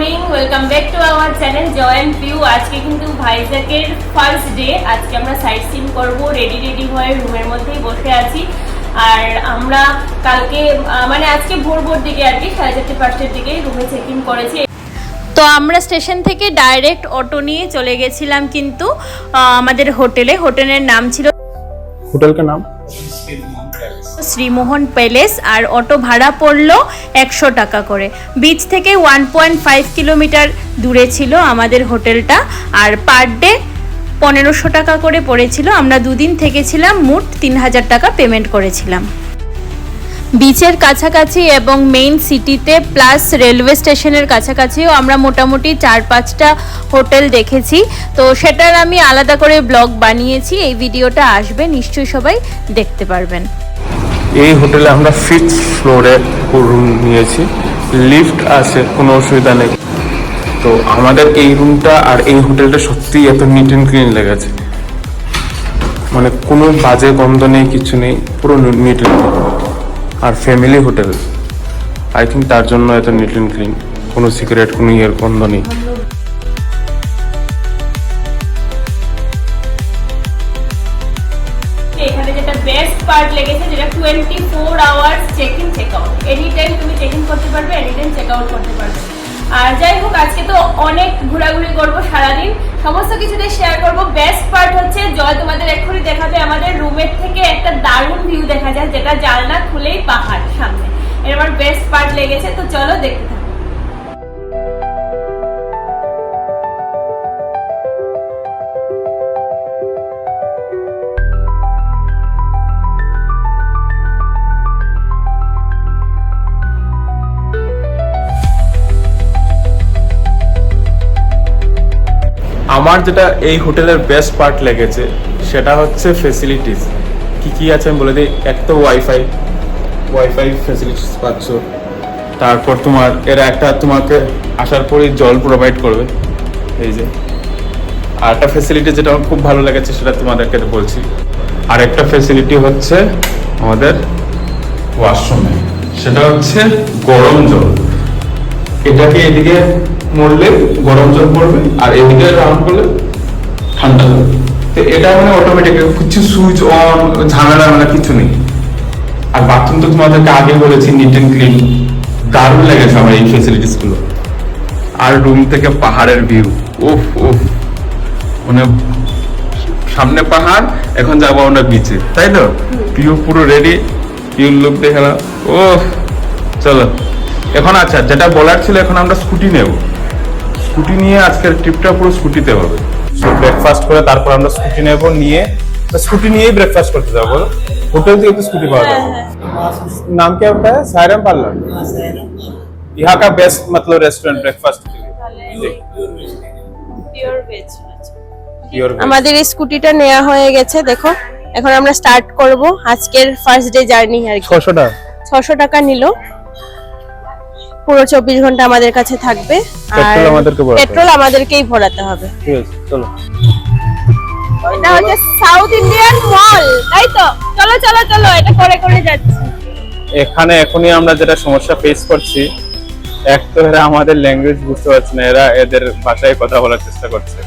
Morning, welcome back to our channel Joy and view. আজকে কিন্তু ভাইজ্যাকের first day. আজকে আমরা সাইট সিন করবো, রেডি হয়ে রুমের মধ্যেই বসে আছি। আর আমরা কালকে মানে আজকে ভোর দিকে আর কি 4:30-5টার দিকে রুমে চেক ইন করেছি। তো আমরা স্টেশন থেকে ডাইরেক্ট অটো নিয়ে চলে গেছিলাম কিন্তু আমাদের হোটেলের নাম ছিল, হোটেলটার নাম শ্রীমোহন প্যালেস। আর অটো ভাড়া পড়লো 100 টাকা করে। বিচ থেকে 1.5 কিলোমিটার দূরে ছিল আমাদের হোটেলটা। আর পার ডে 1500 টাকা করে পড়েছিল। আমরা দুদিন থেকেছিলাম, মোট 3000 টাকা পেমেন্ট করেছিলাম। বিচের কাছাকাছি এবং মেইন সিটিতে প্লাস রেলওয়ে স্টেশনের কাছাকাছিও আমরা মোটামুটি 4-5টা হোটেল দেখেছি। তো সেটার আমি আলাদা করে ব্লগ বানিয়েছি, এই ভিডিওটা আসবে, নিশ্চয়ই সবাই দেখতে পারবেন। এই হোটেলে আমরা 5th ফ্লোরে রুম নিয়েছি, লিফট আছে, কোনো অসুবিধা নেই। তো আমাদের এই রুমটা আর এই হোটেলটা সত্যিই এত নিট অ্যান্ড ক্লিন লেগেছে, মানে কোনো বাজে গন্ধ নেই, কিছু নেই, পুরো নিট অ্যান্ড ক্লিন। আর ফ্যামিলি হোটেল, আই থিঙ্ক তার জন্য এত নিট অ্যান্ড ক্লিন, কোনো সিগারেট, কোনো ইয়ের গন্ধ নেই। এখানে যেটা বেস্ট পার্ট লেগেছে, যেটা 24 hours check in check out, any time তুমি চেক ইন করতে পারবে, এনি টাইম চেক আউট করতে পারবে। আর যাই হোক, আজকে তো অনেক ঘোরাঘুরি করবো সারাদিন, সমস্ত কিছুতে শেয়ার করবো। বেস্ট পার্ট হচ্ছে জয় তোমাদের এক্ষুনি দেখাবে, আমাদের রুমের থেকে একটা দারুণ ভিউ দেখা যায়, যেটা জানলা খুলেই পাহাড় সামনে। এর আমার বেস্ট পার্ট লেগেছে, তো চলো দেখতে থাকো। আমার যেটা এই হোটেলের বেস্ট পার্ট লেগেছে সেটা হচ্ছে ফেসিলিটিস। কি আছে আমি বলে দিই। এক তো ওয়াইফাই ফেসিলিটিস পাচ্ছ, তারপর এরা একটা তোমাকে আসার পরেই জল প্রোভাইড করবে, এই যে। আর একটা ফেসিলিটি যেটা আমার খুব ভালো লেগেছে সেটা তোমাদেরকে বলছি। আর একটা ফেসিলিটি হচ্ছে আমাদের ওয়াশরুমে, সেটা হচ্ছে গরম জল। এটাকে এদিকে মরলে গরম জল পড়বে, আর এদিকে রাউন্ড করলে ঠান্ডা জল। তো এটা মানে অটোমেটিক, কিছু সুইচ অন ঝামেলা মানে কিছু নেই। আর বাথরুম তো তোমাদেরকে আগে বলেছি, নিট অ্যান্ড ক্লিন, দারুণ লেগেছে আমার এই ফেসিলিটিস গুলো। আর রুম থেকে পাহাড়ের ভিউ, উফ উফ, মানে সামনে পাহাড়, এখন যাবো আমরা বিচে, তাই তো? ভিউ পুরো রেডি, ভিউ লুক দেখে না। ও চলো এখন। আচ্ছা, যেটা বলার ছিল, এখন আমরা স্কুটি নেব। স্কুটি নিয়ে আজকের ট্রিপটা পুরো স্কুটিতে হবে। ব্রেকফাস্ট করে তারপর আমরা স্কুটি নেব, স্কুটি নিয়েই ব্রেকফাস্ট করতে যাবো। होटल से तो स्कूटी पावर नाम क्या होता है? सायरम पार्लर, यहाँ का बेस्ट मतलब रेस्टोरेंट ब्रेकफास्ट के लिए। আমাদের এই স্কুটিটা নেওয়া হয়ে গেছে, দেখো। এখন আমরা স্টার্ট করব আজকের ফার্স্ট ডে জার্নি। আর 600 টাকা নিল, পুরো 24 ঘন্টা আমাদের কাছে থাকবে। আর পেট্রোল আমাদেরকেই ভরাতে হবে। ঠিক আছে, চলো। এটা হচ্ছে সাউথ ইন্ডিয়ান মল, তাই তো? চলো চলো চলো, এটা করে যাচ্ছি। এখানে এখনই আমরা যেটা সমস্যা ফেস করছি, এক তো এরা আমাদের ল্যাঙ্গুয়েজ বুঝতে পারছে না, এরা এদের ভাষায় কথা বলার চেষ্টা করছে।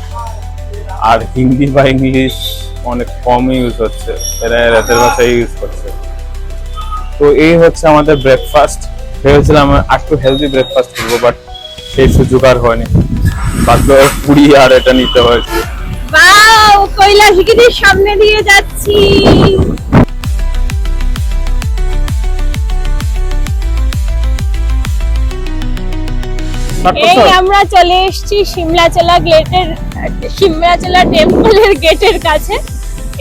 আর হিন্দি বা ইংলিশ অনেক কম ইউজ হচ্ছে, এরা এদের ভাষায় ইউজ করছে। তো এই হচ্ছে আমাদের ব্রেকফাস্ট। ভেবেছিলাম একটু হেলদি ব্রেকফাস্ট করবো, বাট সেই সুযোগ আর হয়নি। বাধ্য হয়ে পুরি আর এটা নিতে হয়েছে। ওয়াও, কৈলাসগিরির সামনে দিয়ে যাচ্ছি। এই আমরা চলে এসেছি সিমলাচলা টেম্পলের গেটের কাছে।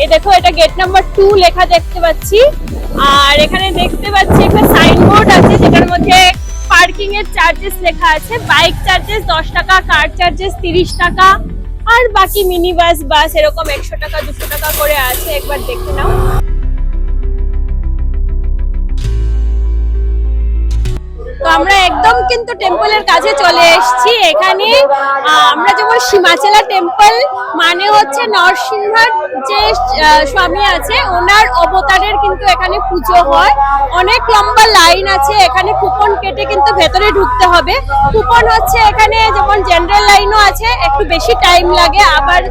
এই দেখো, এটা গেট নাম্বার 2 লেখা দেখতে পাচ্ছি। আর এখানে দেখতে পাচ্ছি একটা সাইনবোর্ড আছে, যেটার মধ্যে পার্কিং এর চার্জেস লেখা আছে। বাইক চার্জেস 10 টাকা, কার চার্জেস 30 টাকা, আর বাকি মিনি বাস এরকম 100 টাকা 200 টাকা করে আছে। একবার দেখে নাও। তো আমরা একদম কিন্তু টেম্পলের কাছে চলে এসেছি। এখানে আমরা যেমন সীমাচলা টেম্পল মানে হচ্ছে নরসিংহার যে স্বামী আছে, ওনার অবতারের কিন্তু এখানে পুজো পুজো হয়, অনেক লম্বা লাইন আছে। এখানে কুপন কেটে কিন্তু ভেতরে ঢুকতে হবে। কুপন হচ্ছে এখানে যেমন জেনারেল লাইনও আছে, একটু বেশি টাইম লাগে, আবার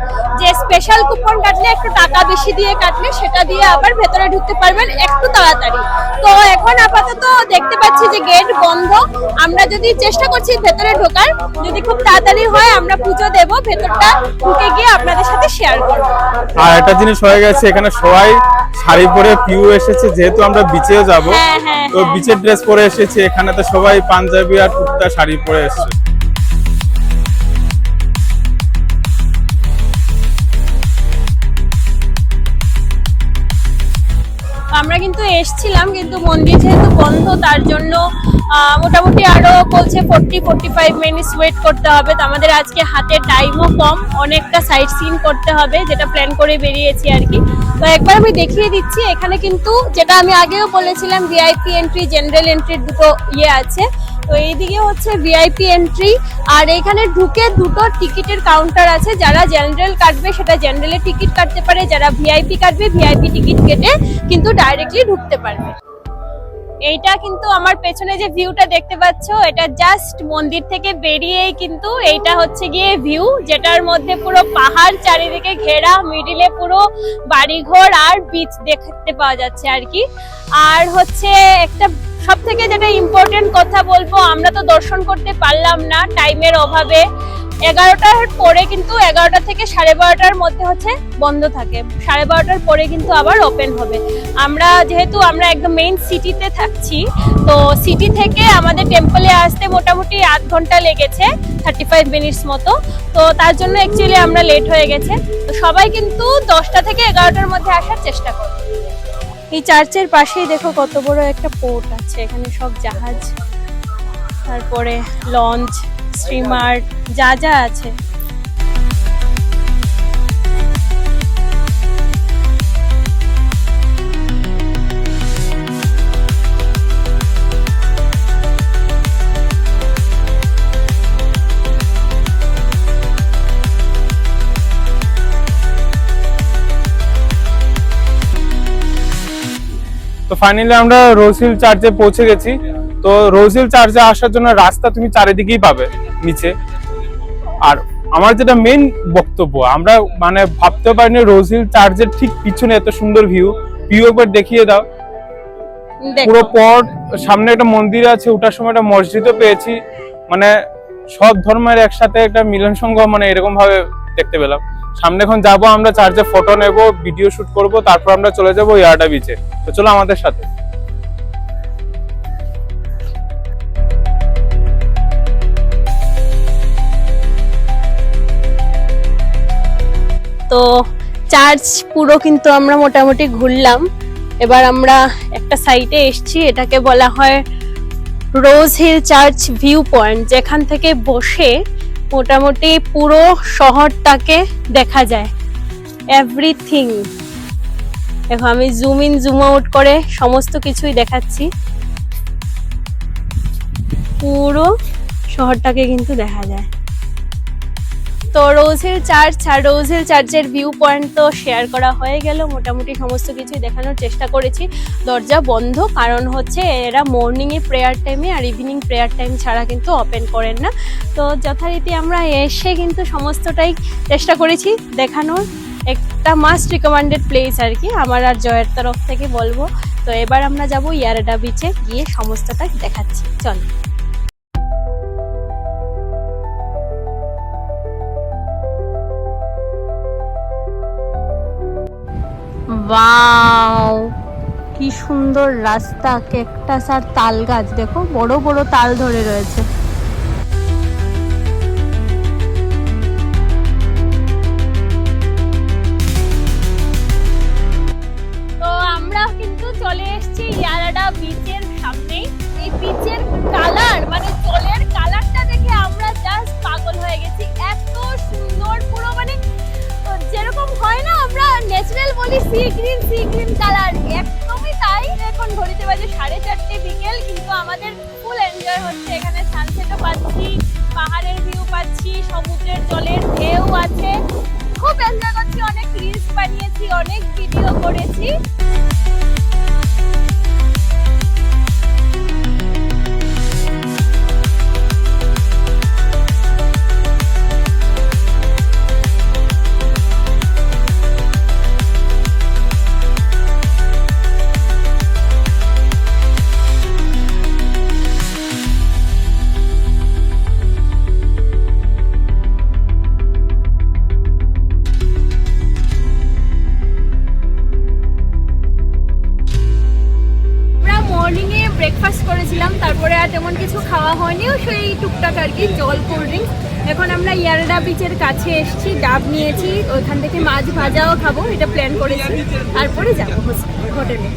যে স্পেশাল কুপন কাটলে একটু টাকা বেশি দিয়ে কাটলে সেটা দিয়ে আবার ভেতরে ঢুকতে পারবেন একটু তাড়াতাড়ি। তো এখন আপাতত দেখতে পাচ্ছি যে গেট বন্ধ। আমরা যদি চেষ্টা করছি ভেতরে ঢোকার, যদি খুব তাড়াতাড়ি হয় আমরা পুজো দেব, ভেতরটা ঢুকে গিয়ে আপনাদের সাথে শেয়ার করব। আর একটা জিনিস হয়ে গেছে, এখানে সবাই শাড়ি পরে পিউ এসেছে, যেহেতু আমরা বিচেও যাব, তো বিচের ড্রেস পরে এসেছে। এখানে তো সবাই পাঞ্জাবি আর কুর্তা শাড়ি পরে এসেছে। আমরা কিন্তু এসছিলাম, কিন্তু মন্দির যেহেতু বন্ধ তার জন্য মোটামুটি আরো বলছে 40-45 মিনিটস ওয়েট করতে হবে। তো আমাদের আজকে হাতে টাইমও কম, অনেকটা সাইট সিন করতে হবে, যেটা প্ল্যান করে বেরিয়েছি আর কি। তো একবার আমি দেখিয়ে দিচ্ছি, এখানে কিন্তু যেটা আমি আগেও বলেছিলাম ভিআইপি এন্ট্রি, জেনারেল এন্ট্রির দুটো আছে। তো এইদিকে হচ্ছে ভিআইপি এন্ট্রি, আর এখানে ঢুকে দুটো টিকিটের কাউন্টার আছে। যারা জেনারেল কাটবে সেটা জেনারেলে টিকিট কাটতে পারে, যারা ভিআইপি কাটবে ভিআইপি টিকিট কেটে কিন্তু ডাইরেক্টলি ঢুকতে পারবে। এইটা কিন্তু আমার পেছনে যে ভিউটা দেখতে পাচ্ছ, এটা জাস্ট মন্দির থেকে বেরিয়েই কিন্তু এইটা হচ্ছে গিয়ে ভিউ, যেটার মধ্যে পুরো পাহাড় চারিদিকে ঘেরা, মিডিলে পুরো বাড়িঘর আর বিচ দেখতে পাওয়া যাচ্ছে আর কি। আর হচ্ছে একটা সব থেকে যেটা ইম্পর্টেন্ট কথা বলবো, আমরা তো দর্শন করতে পারলাম না টাইমের অভাবে। 11টার পরে কিন্তু 11টা থেকে 12:30টার মধ্যে হচ্ছে বন্ধ থাকে, 12:30টার পরে কিন্তু আবার ওপেন হবে। যেহেতু আমরা একদম মেইন সিটিতে থাকছি, তো সিটি থেকে আমাদের টেম্পলে আসতে মোটামুটি 8 ঘন্টা লেগেছে, 35 মিনিটস মতো। তো তার জন্য অ্যাকচুয়ালি আমরা লেট হয়ে গেছে। তো সবাই কিন্তু 10টা থেকে 11টার মধ্যে আসার চেষ্টা করবে। এই চার্চের পাশেই দেখো কত বড় একটা পোর্ট আছে, এখানে সব জাহাজ, তারপরে লঞ্চ, স্টিমার, যা যা আছে। তো ফাইনালি আমরা রোজ হিল চার্চে পৌঁছে গেছি। তো রোজ হিল চার্চে আসার জন্য রাস্তা তুমি চারিদিকেই পাবে নিচে। আর আমার যেটা মেইন বক্তব্য, আমরা মানে ভাবতে পারিনি রোজ হিল চার্চের ঠিক পিছনে এত সুন্দর ভিউ একবার দেখিয়ে দাও। পুরো পট, সামনে একটা মন্দির আছে, ওটার সময় একটা মসজিদও পেয়েছি, মানে সব ধর্মের একসাথে একটা মিলন সংঘ, মানে এরকম ভাবে দেখতে পেলাম। সামনে এখন যাবো আমরা চার্চে, ফটো নেব, ভিডিও শুট করব, তারপর আমরা চলে যাবো ইয়ারডা বিচে। তো চলো আমাদের সাথে। তো চার্চ পুরো কিন্তু আমরা মোটামুটি ঘুরলাম। এবার আমরা একটা সাইটে এসেছি, এটাকে বলা হয় রোজ হিল চার্চ ভিউ পয়েন্ট, যেখান থেকে বসে মোটামুটি পুরো শহরটাকে দেখা যায়, এভরিথিং। দেখো আমি জুম ইন জুম আউট করে সমস্ত কিছুই দেখাচ্ছি, পুরো শহরটাকে কিন্তু দেখা যায়। তো রোজ হিল চার্চ আর রোজ হিল চার্চের ভিউ পয়েন্ট তো শেয়ার করা হয়ে গেল, মোটামুটি সমস্ত কিছুই দেখানোর চেষ্টা করেছি। দরজা বন্ধ, কারণ হচ্ছে এরা মর্নিংয়ে প্রেয়ার টাইমে আর ইভিনিং প্রেয়ার টাইম ছাড়া কিন্তু ওপেন করেন না। তো যথারীতি আমরা এসে কিন্তু সমস্তটাই চেষ্টা করেছি দেখানোর। একটা মাস্ট রিকমেন্ডেড প্লেস আর কি, আমার আর জয়ের তরফ থেকে বলবো। তো এবার আমরা যাব ইয়ারডা বিচে, গিয়ে সমস্তটা দেখাচ্ছি, চল। ওয়াও, কি সুন্দর রাস্তা, ক্যাকটাস আর তাল গাছ, দেখো বড় বড় তাল ধরে রয়েছে। তো আমরা কিন্তু চলে এসেছি ইয়ারডা বিচের সামনে। এই বিচের কালার, মানে জলের কালারটা দেখে আমরা জাস্ট পাগল হয়ে গেছি। এত সুন্দর, পুরো মানে যেরকম হয় না আমরা ন্যাচারাল বলি সি গ্রিন কালার, একদমই তাই। এখন ঘড়িতে বাজে 4:30 বিকেল, কিন্তু আমাদের ফুল এনজয় হচ্ছে। এখানে সানসেটও পাচ্ছি, পাহাড়ের ভিউ পাচ্ছি, সমুদ্রের জলের ঢেউ আছে, খুব এনজয় করছি। অনেক রিলস বানিয়েছি, অনেক ভিডিও করেছি। ব্রেকফাস্ট করেছিলাম, তারপরে আর তেমন কিছু খাওয়া হয়নি, ও সেই টুকটাক আর কি জল কোল্ড ড্রিঙ্কস। এখন আমরা ইয়ারডা বিচের কাছে এসেছি, ডাব নিয়েছি, ওইখান থেকে মাছ ভাজাও খাবো, এটা প্ল্যান করেছি, তারপরে যাবো হোটেলে।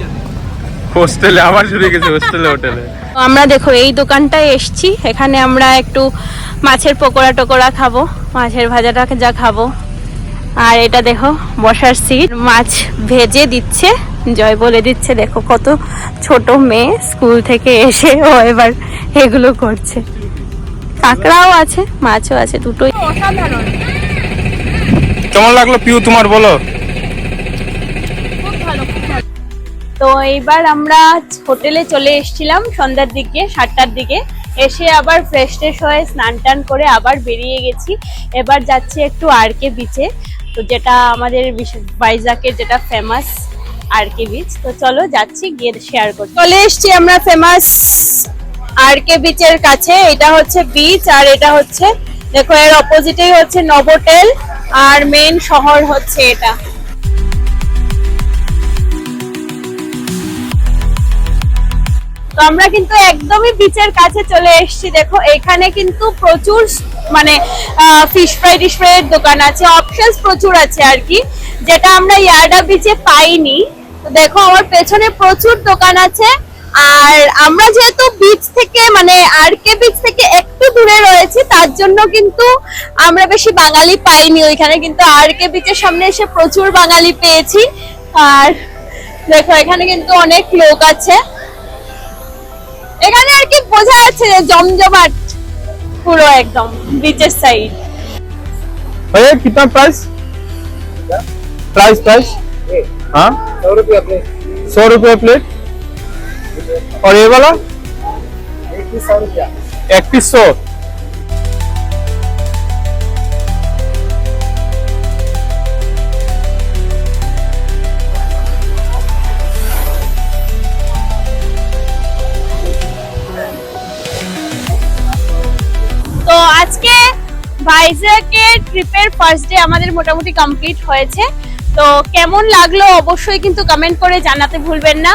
হোস্টেলে আবার শুরু গেছে, হোস্টেলে হোটেলে। আমরা দেখো এই দোকানটায় এসেছি, এখানে আমরা একটু মাছের পকোড়া টকোড়া খাবো, মাছের ভাজাটা যা খাবো। আর এটা দেখো বসার সিট, মাছ ভেজে দিচ্ছে, জয় বলে দিচ্ছে। দেখো কত ছোট মেয়ে, স্কুল থেকে এসে ও এবার এগুলো করছে। কাঁকড়াও আছে, মাছও আছে, দুটোই অসাধারণ। কেমন লাগলো পিউ তোমার, বলো? খুব ভালো, খুব ভালো। তো এইবার আমরা হোটেলে চলে এসেছিলাম সন্ধ্যার দিকে, 7টার দিকে। এসে আবার ফ্রেশ ট্রেশ হয়ে স্নান টান করে আবার বেরিয়ে গেছি। এবার যাচ্ছি একটু আরকে বিচে, তো যেটা আমাদের ভাইজাকের যেটা ফেমাস আরকে বিচ। তো চলো যাচ্ছি, গিয়ে শেয়ার করছি। চলে এসেছি আমরা ফেমাস আরকে বিচের কাছে। এটা হচ্ছে বিচ, আর এটা হচ্ছে দেখো এর অপোজিটেই হচ্ছে নভোটেল, আর মেইন শহর হচ্ছে এটা। তো আমরা কিন্তু একদমই বিচের কাছে চলে এসেছি। দেখো এখানে কিন্তু প্রচুর মানে ফিশ ফ্রাই টিশ ফ্রাইয়ের দোকান আছে, অপশনস প্রচুর আছে আর কি, যেটা আমরা ইয়ারডা বিচে পাইনি। তো দেখো আমার পেছনে প্রচুর দোকান আছে। আর আমরা যেহেতু বিচ থেকে মানে আরকে বিচ থেকে একটু দূরে রয়েছি, তার জন্য কিন্তু আমরা বেশি বাঙালি পাইনি ওইখানে, কিন্তু আরকে বিচের সামনে এসে প্রচুর বাঙালি পেয়েছি। আর দেখো এখানে কিন্তু অনেক লোক আছে, এখানে আর কি বোঝা যাচ্ছে যে জমজমাট পুরো একদম বিচের সাইড। भैया कितना प्राइस? प्राइस हाँ 100 रुपया प्लेट। 100 रुपया प्लेट। और ये वाला 3100 रुपया। 3100। তো আজকে ভাইজ্যাকের ট্রিপের ফার্স্ট ডে আমাদের মোটামুটি কমপ্লিট হয়েছে। তো কেমন লাগলো অবশ্যই কিন্তু কমেন্ট করে জানাতে ভুলবেন না।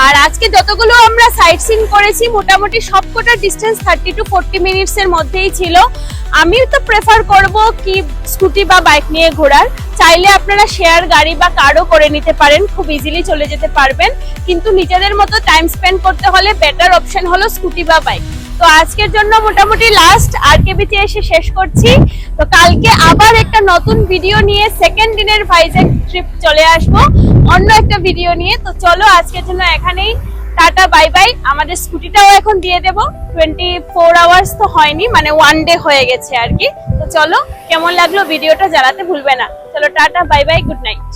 আর আজকে যতগুলো আমরা সাইট সিন করেছি মোটামুটি সবকটা ডিস্টেন্স 30 to 40 মিনিটস এর মধ্যেই ছিল। আমি তো প্রেফার করব কি স্কুটি বা বাইক নিয়ে ঘোরার, চাইলে আপনারা শেয়ার গাড়ি বা কারও করে নিতে পারেন, খুব ইজিলি চলে যেতে পারবেন। কিন্তু নিজেদের মতো টাইম স্পেন্ড করতে হলে বেটার অপশন হলো স্কুটি বা বাইক। তো আজকের জন্য মোটামুটি লাস্ট আরকে বিচে এসে শেষ করছি। তো কালকে আবার একটা নতুন ভিডিও নিয়ে সেকেন্ড দিনের ভাইজ্যাক ট্রিপ চলে আসবো অন্য একটা ভিডিও নিয়ে। তো চলো আজকের জন্য এখানেই টাটা বাই বাই। আমাদের স্কুটিটাও এখন দিয়ে দেব, 24 আওয়ার্স তো হয়নি, মানে 1 ডে হয়ে গেছে আর কি। তো চলো কেমন লাগলো ভিডিওটা জানাতে ভুলবে না। চলো tata bye bye, good night.